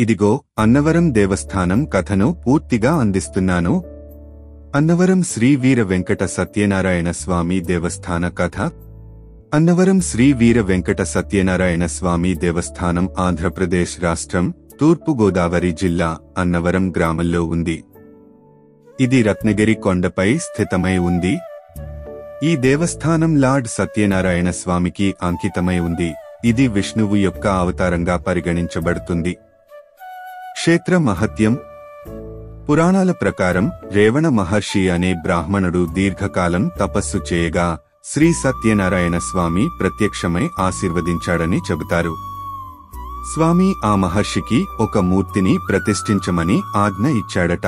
ఇదిగో అన్నవరం దేవస్థానం కథను పూర్తిగా అందిస్తున్నాను. అన్నవరం శ్రీ వీర వెంకట సత్యనారాయణ స్వామి దేవస్థాన కథ. అన్నవరం శ్రీ వీర వెంకట సత్యనారాయణ స్వామి దేవస్థానం ఆంధ్రప్రదేశ్ రాష్ట్రం, తూర్పు గోదావరి జిల్లా, అన్నవరం గ్రామంలో ఉంది. ఇది రత్నగిరి కొండపై స్థితమై ఉంది. ఈ దేవస్థానం లార్డ్ సత్యనారాయణ స్వామికి అంకితమై ఉంది. ఇది విష్ణువు యొక్క అవతారంగా పరిగణించబడుతుంది. క్షేత్ర మహత్యం. పురాణాల ప్రకారం రేవణ మహర్షి అనే బ్రాహ్మణుడు దీర్ఘకాలం తపస్సు చేయగా శ్రీ సత్యనారాయణ స్వామి ప్రత్యక్షమై ఆశీర్వదించాడని చెబుతారు. స్వామి ఆ మహర్షికి ఒక మూర్తిని ప్రతిష్ఠించమని ఆజ్ఞ ఇచ్చాడట.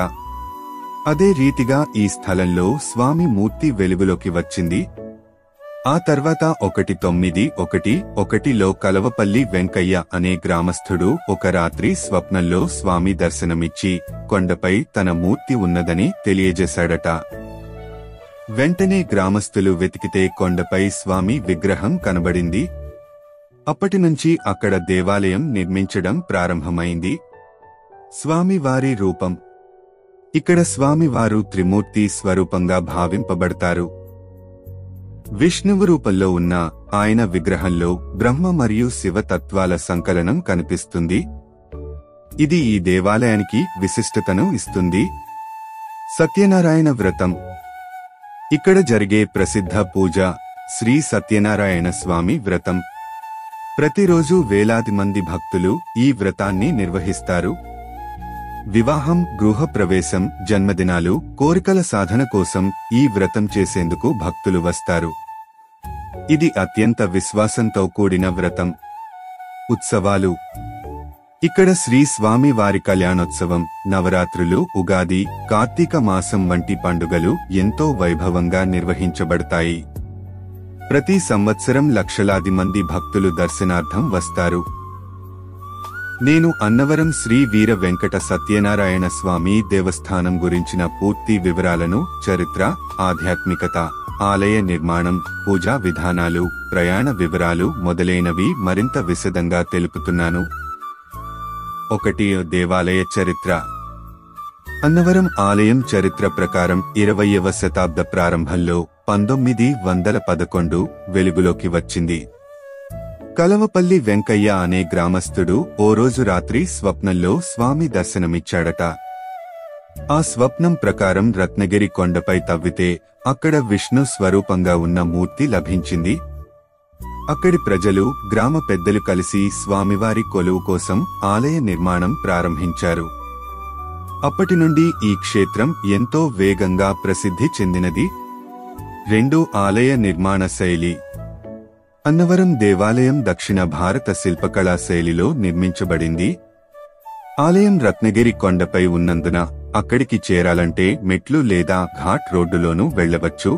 అదే రీతిగా ఈ స్థలంలో స్వామి మూర్తి వెలుగులోకి వచ్చింది. ఆ తర్వాత 1911లో కలవపల్లి వెంకయ్య అనే గ్రామస్థుడు ఒక రాత్రి స్వప్నంలో స్వామి దర్శనమిచ్చి కొండపై తన మూర్తి ఉన్నదని తెలియజేశాడట. వెంటనే గ్రామస్థులు వెతికితే కొండపై స్వామి విగ్రహం కనబడింది. అప్పటినుంచి అక్కడ దేవాలయం నిర్మించడం ప్రారంభమైంది. స్వామివారి రూపం. ఇక్కడ స్వామివారు త్రిమూర్తి స్వరూపంగా భావింపబడతారు. విష్ణువు రూపంలో ఉన్న ఆయన విగ్రహంలో బ్రహ్మ మరియు శివ తత్వాల సంకలనం కనిపిస్తుంది. ఇది ఈ దేవాలయానికి విశిష్టతను ఇస్తుంది. సత్యనారాయణ వ్రతం. ఇక్కడ జరిగే ప్రసిద్ధ పూజ శ్రీ సత్యనారాయణ స్వామి వ్రతం. ప్రతిరోజు వేలాది మంది భక్తులు ఈ వ్రతాన్ని నిర్వహిస్తారు. వివాహం, గృహప్రవేశం, జన్మదినాలు, కోరికల సాధన కోసం ఈ వ్రతం చేసేందుకు భక్తులు వస్తారు. ఇది అత్యంత విశ్వాసంతో కూడిన వ్రతం. ఉత్సవాలు. ఇక్కడ శ్రీ స్వామి వారి కళ్యాణోత్సవం, నవరాత్రులు, ఉగాది, కార్తీక మాసం వంటి పండుగలు ఎంతో వైభవంగా నిర్వహించబడతాయి. ప్రతి సంవత్సరం లక్షలాది మంది భక్తులు దర్శనార్థం వస్తారు. నేను అన్నవరం శ్రీ వీర వెంకట సత్యనారాయణ స్వామి దేవస్థానం గురించిన పూర్తి వివరాలను, చరిత్ర, ఆధ్యాత్మికత, ఆలయ నిర్మాణం, పూజా విధానాలు, ప్రయాణ వివరాలు మొదలైనవి మరింత విశదంగా తెలుపుతున్నాను. 1. దేవాలయ చరిత్ర. అన్నవరం ఆలయం చరిత్ర ప్రకారం 20వ శతాబ్ద ప్రారంభంలో 1911 వెలుగులోకి వచ్చింది. కలవపల్లి వెంకయ్య అనే గ్రామస్థుడు ఓ రోజు రాత్రి స్వప్నంలో స్వామి దర్శనమిచ్చాడట. ఆ స్వప్నం ప్రకారం రత్నగిరి కొండపై తవ్వితే అక్కడ విష్ణు స్వరూపంగా ఉన్న మూర్తి లభించింది. అక్కడి ప్రజలు, గ్రామ పెద్దలు కలిసి స్వామివారి కొలువు కోసం ఆలయ నిర్మాణం ప్రారంభించారు. అప్పటి నుండి ఈ క్షేత్రం ఎంతో వేగంగా ప్రసిద్ధి చెందినది. 2. ఆలయ నిర్మాణ శైలి. అన్నవరం దేవాలయం దక్షిణ భారత శిల్పకళా శైలిలో నిర్మించబడింది. ఆలయం రత్నగిరి కొండపై ఉన్నందున అక్కడికి చేరాలంటే మెట్లు లేదా ఘాట్ రోడ్డులోనూ వెళ్లవచ్చు.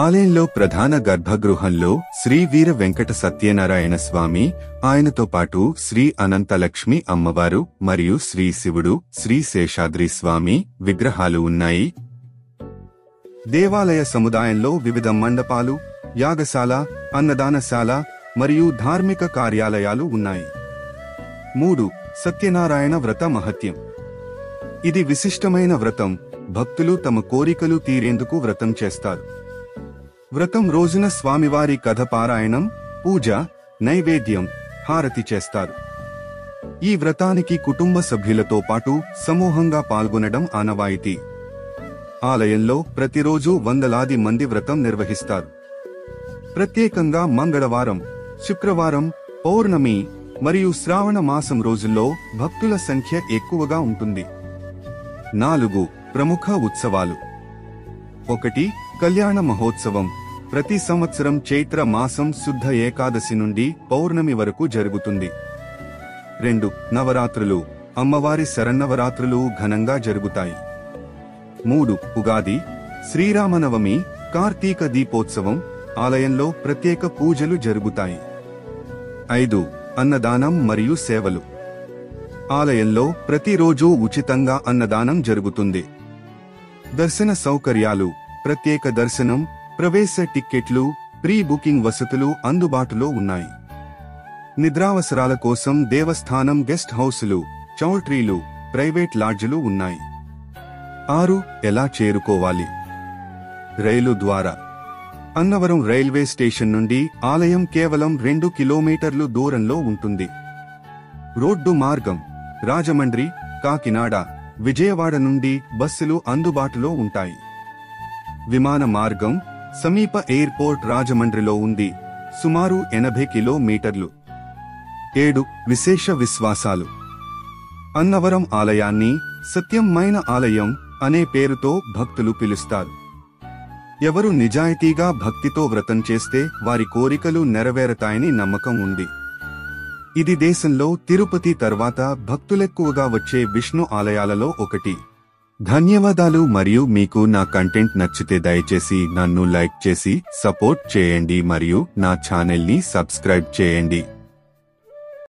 ఆలయంలో ప్రధాన గర్భగృహంలో శ్రీ వీర వెంకట సత్యనారాయణ స్వామి, ఆయనతో పాటు శ్రీ అనంతలక్ష్మి అమ్మవారు మరియు శ్రీ శివుడు, శ్రీ శేషాద్రి స్వామి విగ్రహాలు ఉన్నాయి. దేవాలయ సముదాయంలో వివిధ మండపాలు, యాగశాల, అన్నదానశాల మరియు ధార్మిక కార్యాలయాలు ఉన్నాయి. 3. సత్యనారాయణ వ్రత మహత్యం. ఇది విశిష్టమైన వ్రతం. భక్తులు తమ కోరికలు తీరేందుకు వ్రతం చేస్తారు. వ్రతం రోజున స్వామివారి కథ పారాయణం, పూజ, నైవేద్యం, హారతి చేస్తారు. ఈ వ్రతానికి కుటుంబ సభ్యులతో పాటు సమూహంగా పాల్గొనడం ఆనవాయితీ. ఆలయంలో ప్రతిరోజు వందలాది మంది వ్రతం నిర్వహిస్తారు. ప్రత్యేకంగా మంగళవారం, శుక్రవారం, పౌర్ణమి మరియు శ్రావణ మాసం రోజుల్లో భక్తుల సంఖ్య ఎక్కువగా ఉంటుంది. 4. ప్రముఖ ఉత్సవాలు. 1. కళ్యాణ మహోత్సవం. ప్రతి సంవత్సరం చైత్ర మాసం శుద్ధ ఏకాదశి నుండి పౌర్ణమి వరకు జరుగుతుంది. 2. నవరాత్రులు. అమ్మవారి శరన్నవరాత్రులు ఘనంగా జరుగుతాయి. 3. ఉగాది, శ్రీరామనవమి, కార్తీక దీపోత్సవం. ఆలయంలో ప్రత్యేక పూజలు జరుగుతాయి. 5. అన్నదానం మరియు సేవలు. ఆలయంలో ప్రతిరోజు ఉచితంగా అన్నదానం జరుగుతుంది. దర్శన సౌకర్యాలు. ప్రత్యేక దర్శనం, ప్రవేశ టిక్కెట్లు, ప్రీ బుకింగ్ వసతులు అందుబాటులో ఉన్నాయి. నిద్రావసరాల కోసం దేవస్థానం గెస్ట్ హౌసులు, చౌల్ట్రీలు, ప్రైవేట్ లాడ్జులు ఉన్నాయి. 6. ఎలా చేరుకోవాలి? రైలు ద్వారా. అన్నవరం రైల్వే స్టేషన్ నుండి ఆలయం కేవలం 2 కిలోమీటర్లు దూరంలో ఉంటుంది. రోడ్డు మార్గం. రాజమండ్రి, కాకినాడ, విజయవాడ నుండి బస్సులు అందుబాటులో ఉంటాయి. విమాన మార్గం. సమీప ఎయిర్పోర్ట్ రాజమండ్రిలో ఉంది, సుమారు 80 కిలోమీటర్లు. 7. విశేష విశ్వాసాలు. అన్నవరం ఆలయాన్ని సత్యమైన ఆలయం అనే పేరుతో భక్తులు పిలుస్తారు. ఎవరు నిజాయితీగా భక్తితో వ్రతం చేస్తే వారి కోరికలు నెరవేరతాయని నమ్మకం ఉంది. ఇది దేశంలో తిరుపతి తర్వాత భక్తులెక్కువగా వచ్చే విష్ణు ఆలయాలలో ఒకటి. ధన్యవాదాలు. మరియు మీకు నా కంటెంట్ నచ్చితే దయచేసి నన్ను లైక్ చేసి సపోర్ట్ చేయండి మరియు నా ఛానల్ని సబ్స్క్రైబ్ చేయండి.